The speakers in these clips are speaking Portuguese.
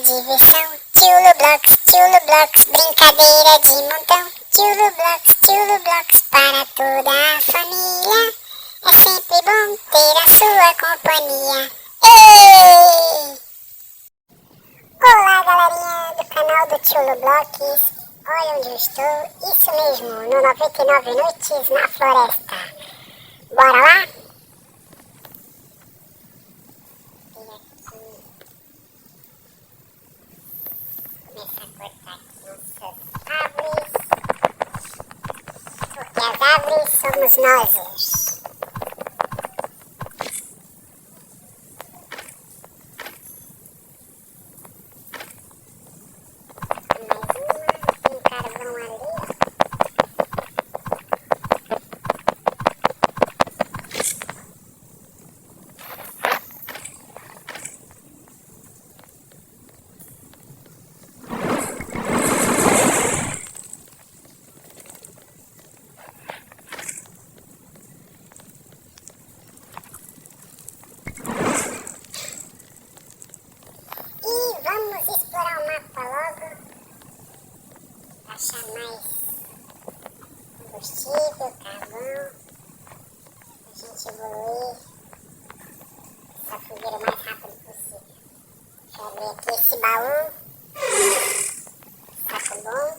diversão. Tchulo Blocks, brincadeira de montão. Tchulo Blocks, para toda a família. É sempre bom ter a sua companhia. Ei! Olá, galerinha do canal do Tchulo Blocks. Olha onde eu estou. Isso mesmo, no 99 Noites na Floresta. Bora lá? Porque as árvores somos nós. Mais uma, tem um carvão ali. Vamos explorar o mapa logo, achar mais combustível, carvão, a gente evoluir essa fogueira o mais rápido possível. Deixa eu abrir aqui esse baú, saco bom,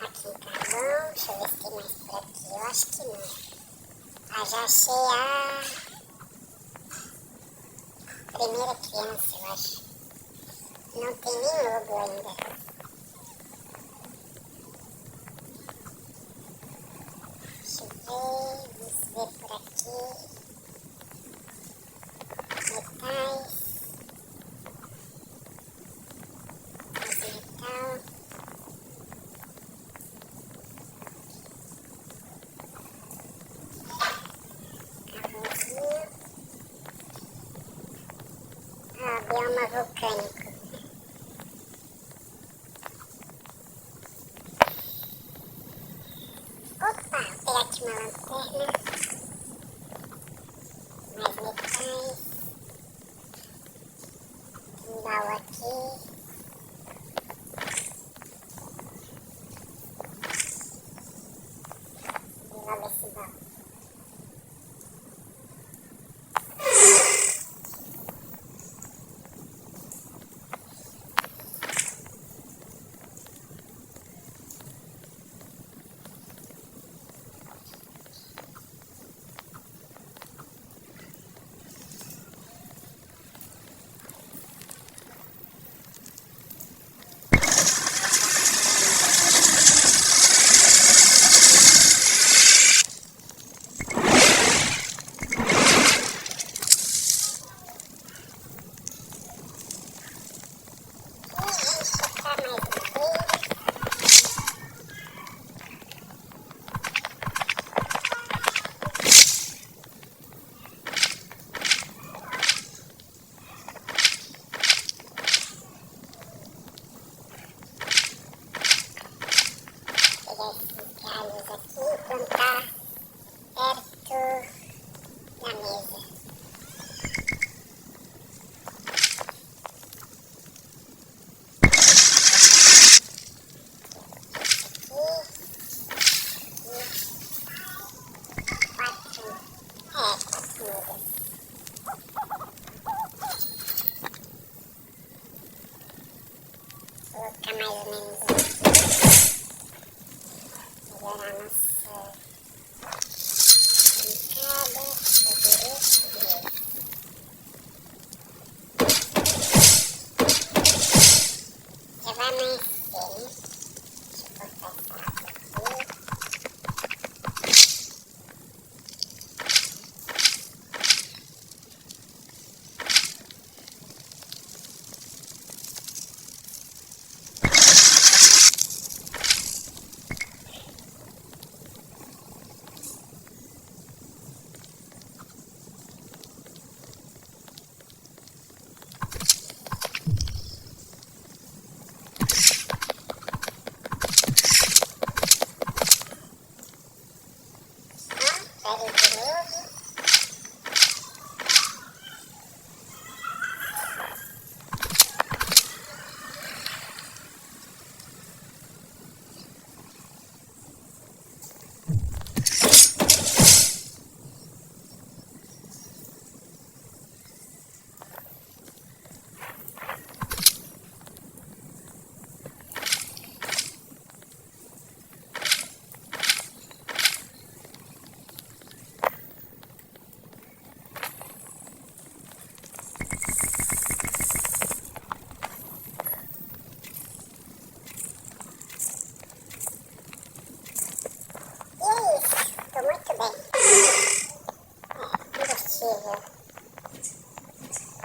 aqui um carvão, deixa eu ver se tem mais por aqui, eu acho que não. Ah, já achei a primeira criança, eu acho. Não tem nem logo ainda. Deixa eu ver, vamos ver por aqui. Metais. Mais metal. Carvãozinho. Bioma vulcânico. Opa, vou pegar aqui uma lanterna. Mais metais. Tem um baú aqui. Vou logo esse baú.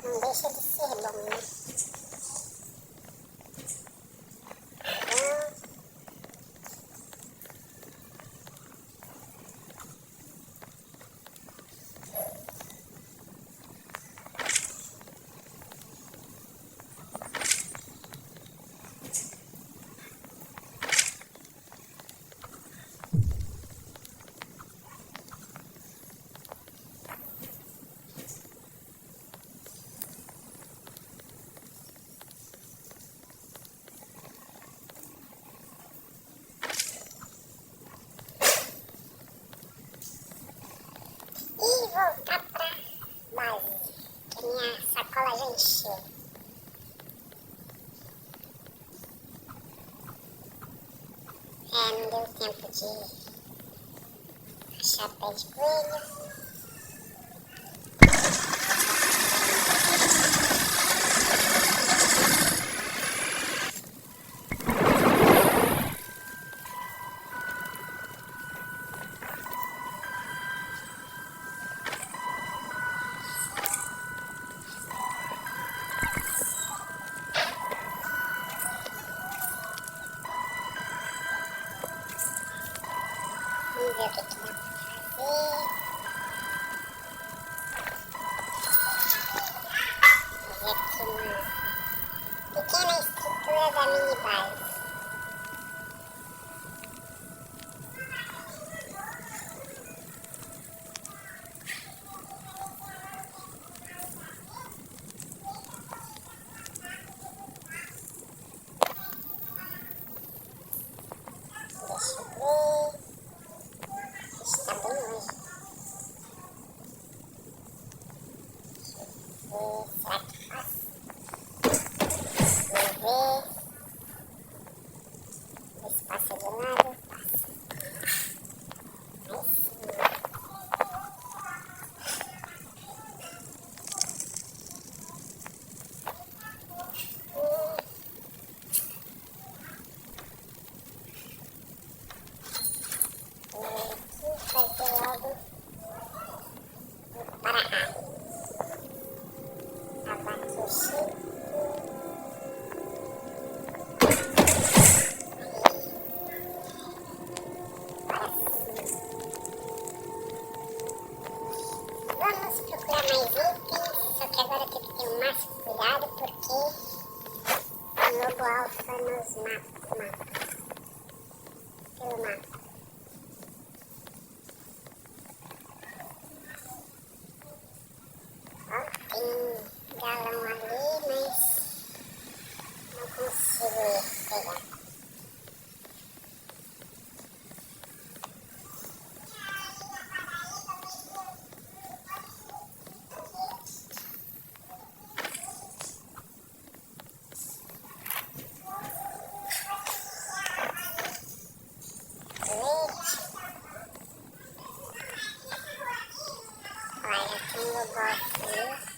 Não deixa de ser bom, né? E voltar pra base, que minha sacola já encheu. Não deu tempo de achar pé de coelho. Vamos ver o que dá pra fazer. Fazer aqui uma pequena estrutura da mini base. Deixa eu ver. Está bem longe. Será que faço? Vamos ver. Ver se passa de lado. Passa. Aí sim. Vou fazer logo o para-raio. Lavar aqui o cheiro. Vamos procurar mais itens, só que agora tem que ter o máximo cuidado porque o lobo alfa nos mata pelo mapa. Ó, tem galão ali, mas não consigo pegar. Olha, tem o lobo alfa ali.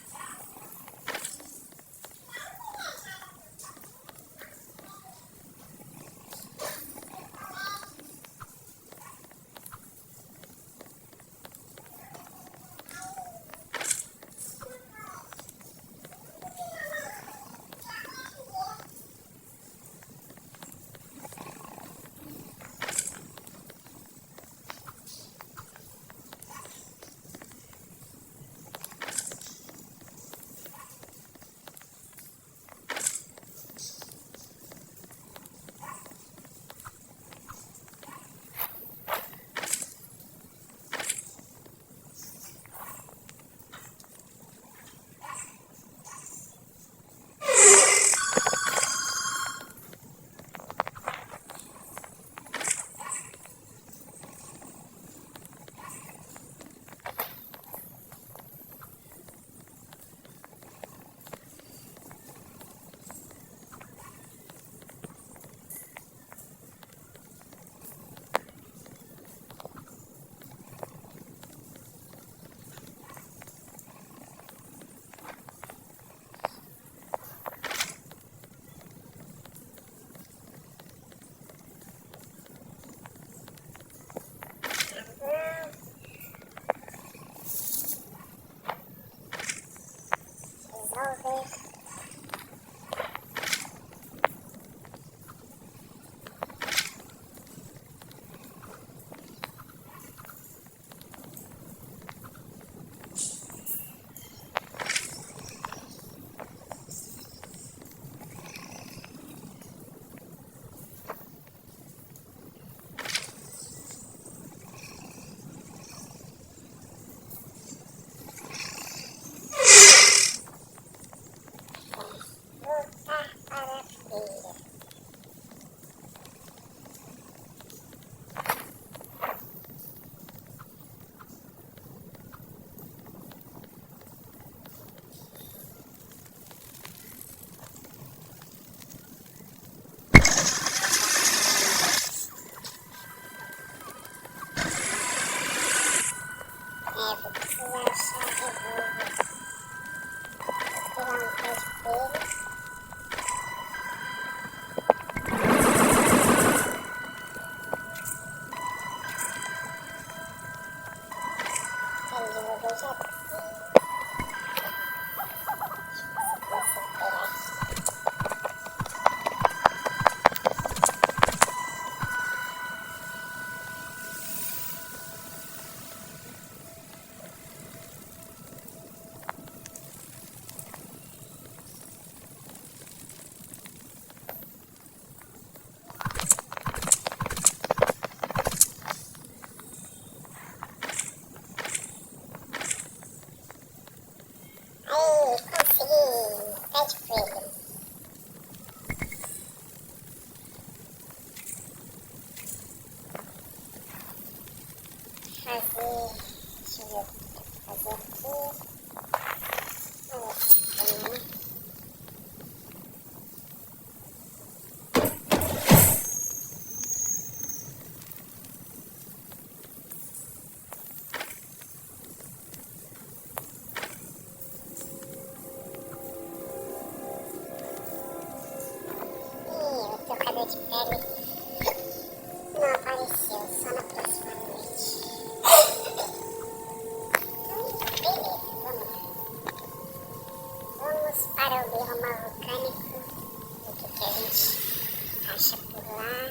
mecânico, o que a gente acha por lá.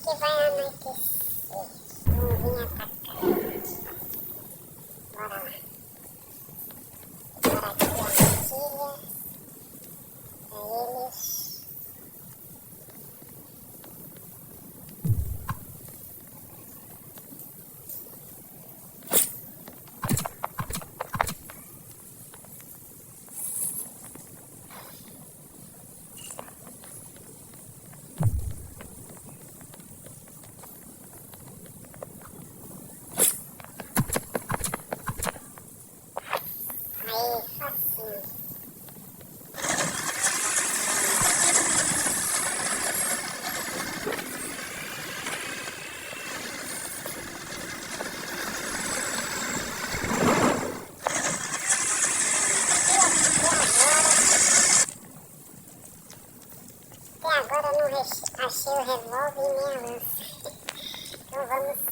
Que vai anoitecer. Vamos vir atacar. Bora lá. Bora aqui a armadilha. Pra eles. Aí, facinho. Até agora eu não achei o revólver e nem a lança.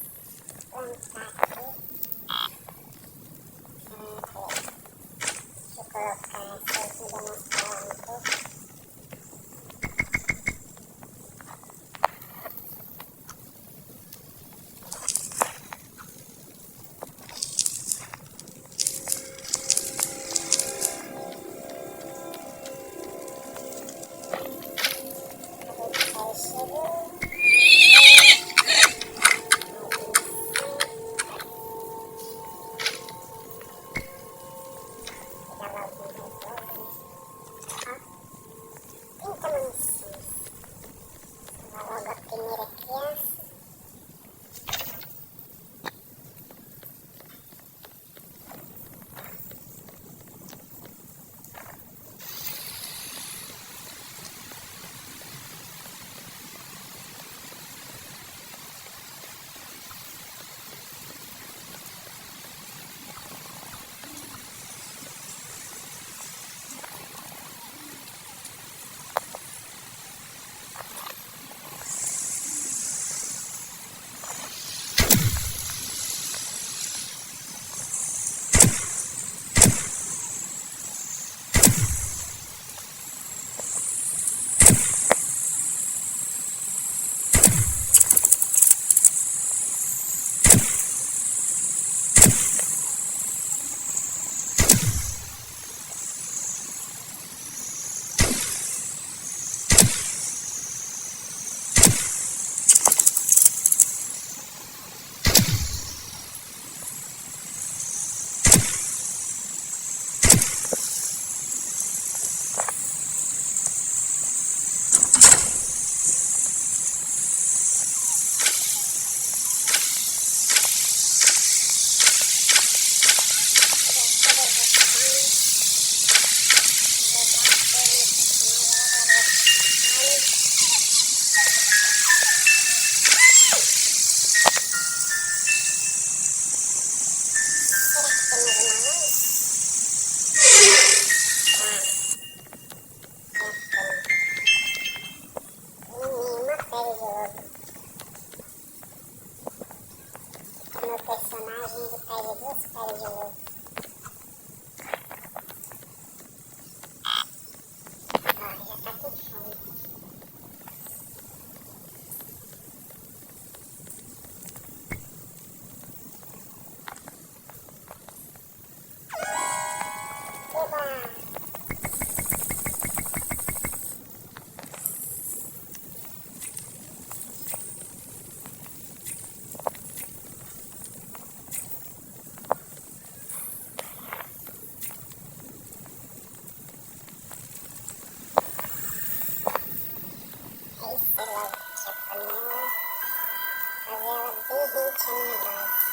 Então vamos plantar aqui. Deixa eu colocar essa aqui e demonstrar um pouco. Aí chegou. espero de novo. Ó, já tá com fome. Oba! Sei lá o que é panela, fazer ela bem rentinha na base.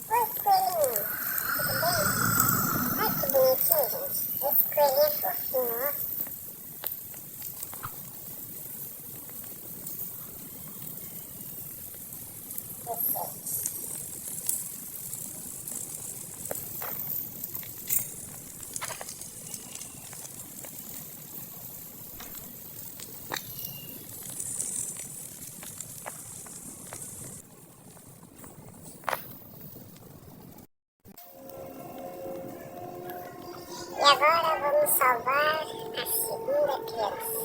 Oi, coelhinho, tudo bem? Ai, que bonitinho, gente. Esse coelhinho é fofinho, ó. E agora vamos salvar a segunda criança.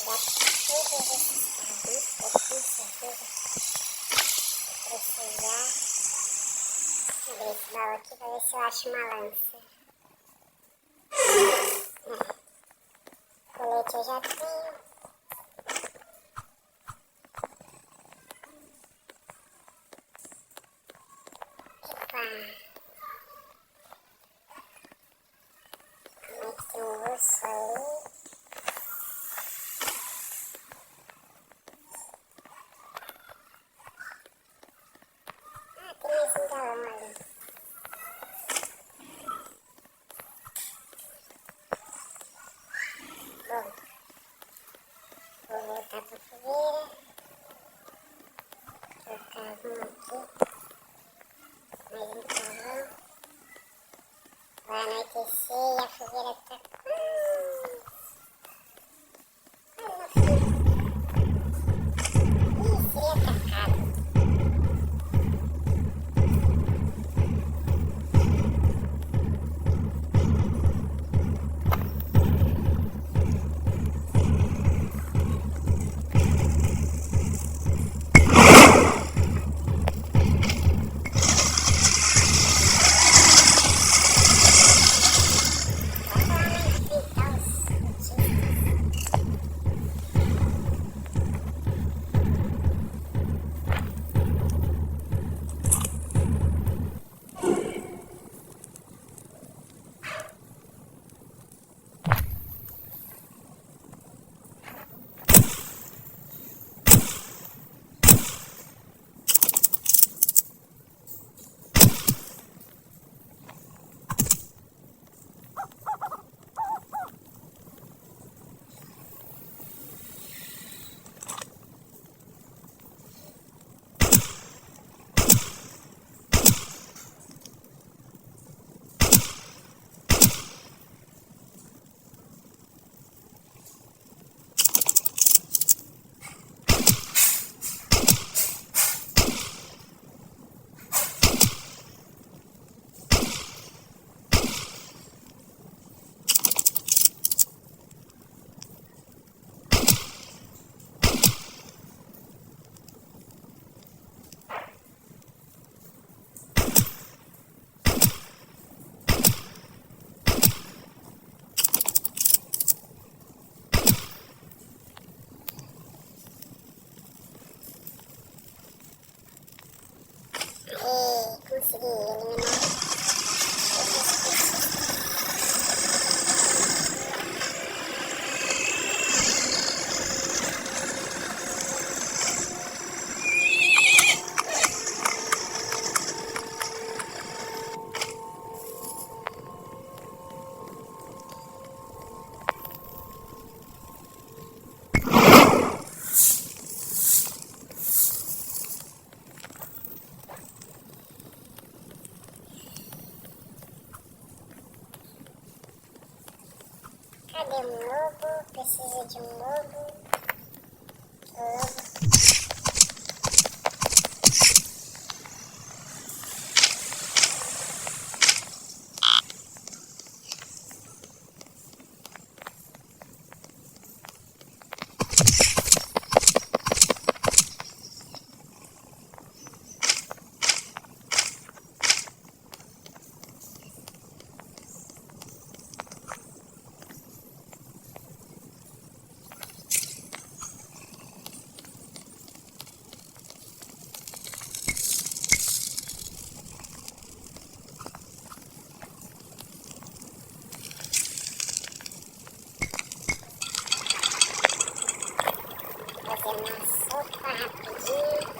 Será que eu vou conseguir? Abrir esse baú aqui pra ver se eu acho uma lança. Colete eu já tenho. Opa! Como é que tem um urso ali? Ah, tem mais um galão ali. Bom, vou voltar pra fogueira. Trocar alguma aqui. Mais um carvão. Vai anoitecer e a fogueira tá quase no fim. Ih, seria atacado. Cadê um lobo? Precisa de um lobo. Lobo. Fazer uma sopa rapidinho.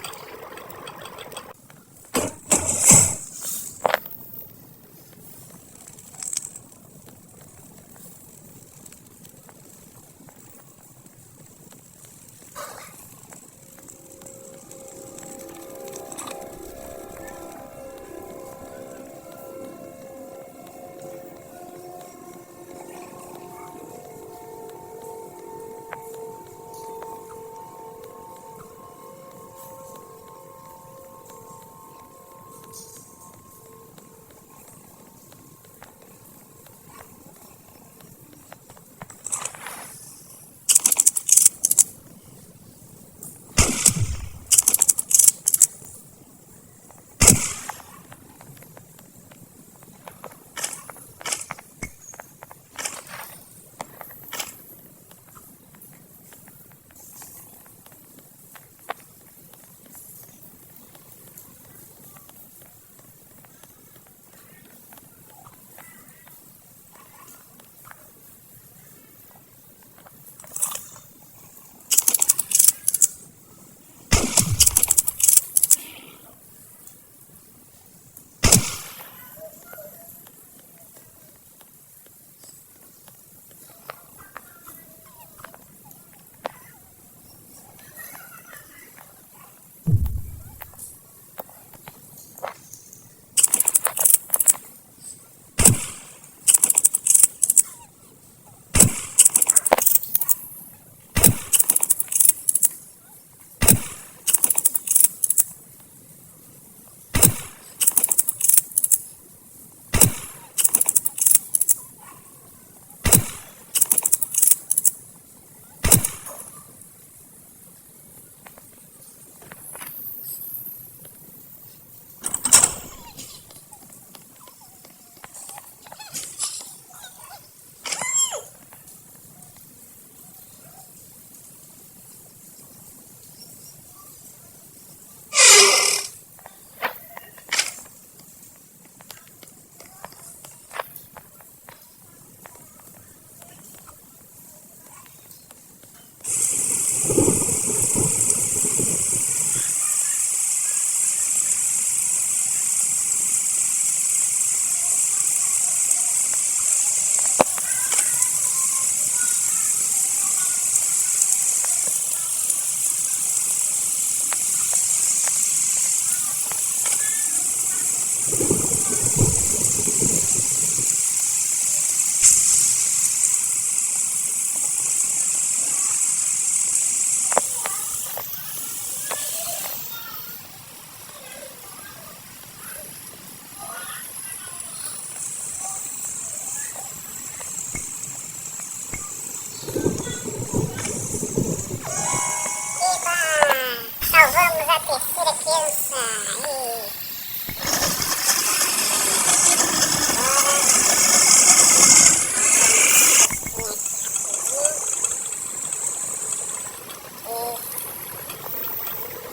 Salvamos a terceira criança.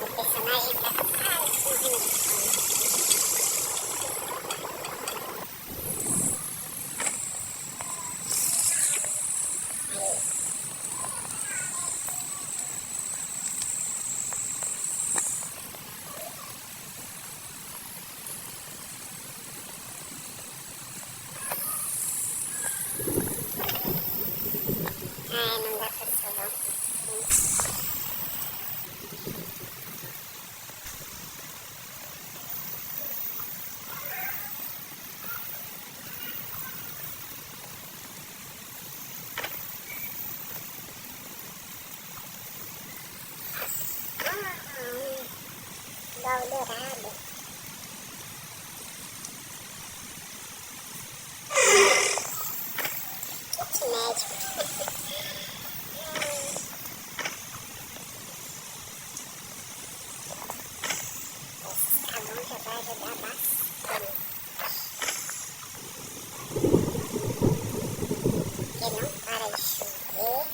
O personagem tá quase não dá pra salvar. dourado. Kit médico. Esse sabão já vai ajudar bastante. Porque não para de chover.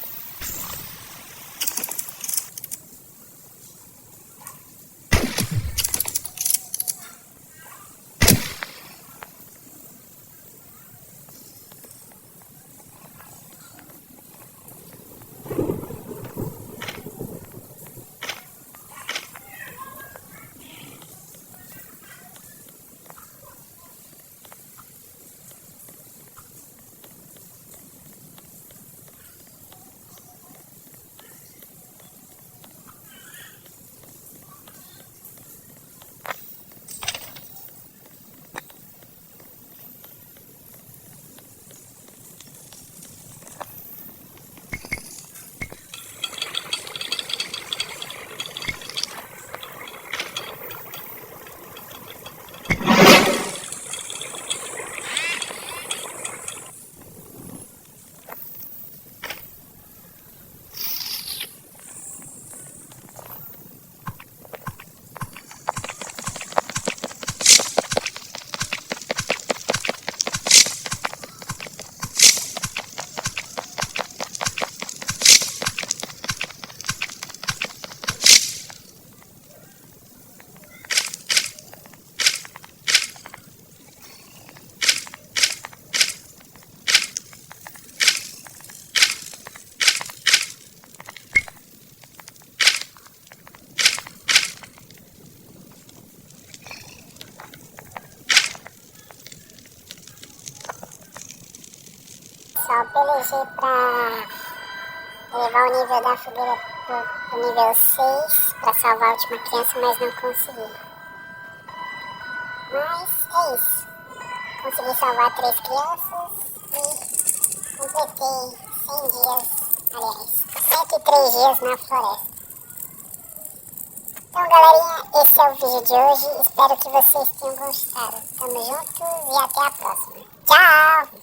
Só pelejei pra levar o nível da fogueira pro nível 6 pra salvar a última criança, mas não consegui. Mas é isso. Consegui salvar 3 crianças e completei 100 dias, aliás, 103 dias na floresta. Então, galerinha, esse é o vídeo de hoje. Espero que vocês tenham gostado. Tamo juntos e até a próxima. Tchau!